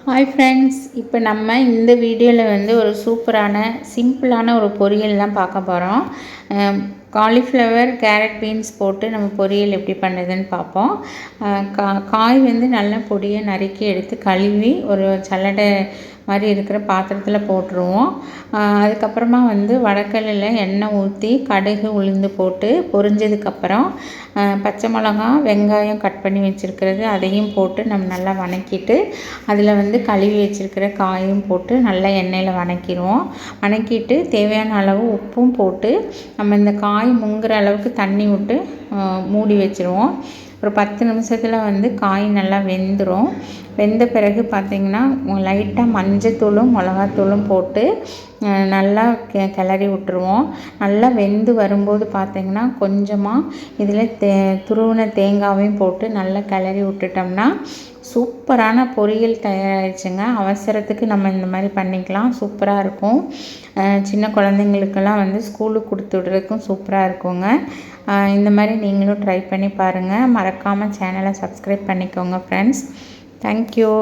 Hi friends, இப்போ நம்ம இந்த வீடியோவில் வந்து ஒரு சூப்பரான சிம்பிளான ஒரு பொரியல் தான் பார்க்க போகிறோம். காலிஃப்ளவர், கேரட், பீன்ஸ் போட்டு நம்ம பொரியல் எப்படி பண்ணுறதுன்னு பார்ப்போம். காய் வந்து நல்லா பொடியை நறுக்கி எடுத்து கழுவி ஒரு சல்லடை மாதிரி இருக்கிற பாத்திரத்தில் போட்டுருவோம். அதுக்கப்புறமா வந்து வடக்கல்லில் எண்ணெய் ஊற்றி கடுகு உளுந்து போட்டு பொரிஞ்சதுக்கப்புறம் பச்சை மிளகா, வெங்காயம் கட் பண்ணி வச்சுருக்கிறது அதையும் போட்டு நம்ம நல்லா வதக்கிட்டு அதில் வந்து கழுவி வச்சுருக்கிற காயும் போட்டு நல்லா எண்ணெயில் வதக்கிட்டு தேவையான அளவு உப்பும் போட்டு நம்ம இந்த காய் முங்குற அளவுக்கு தண்ணி விட்டு மூடி வச்சுருவோம். ஒரு 10 நிமிஷத்தில் வந்து காய் நல்லா வெந்துடும். வெந்த பிறகு பார்த்திங்கன்னா லைட்டாக மஞ்சத்தூளும் மிளகாத்தூளும் போட்டு நல்லா கிளறி விட்டுருவோம். நல்லா வெந்து வரும்போது பார்த்திங்கன்னா கொஞ்சமாக இதில் துருவின தேங்காவையும் போட்டு நல்லா கிளறி விட்டுட்டோம்னா சூப்பரான பொரியல் தயாராகிடுச்சுங்க. அவசரத்துக்கு நம்ம இந்த மாதிரி பண்ணிக்கலாம், சூப்பராக இருக்கும். சின்ன குழந்தைங்களுக்கெல்லாம் வந்து ஸ்கூலுக்கு கொடுத்து விட்றதுக்கும் சூப்பராக இருக்குங்க. இந்த மாதிரி நீங்களும் ட்ரை பண்ணி பாருங்கள். மறக்காமல் சேனலை சப்ஸ்கிரைப் பண்ணிக்கோங்க ஃப்ரெண்ட்ஸ். தேங்க்யூ.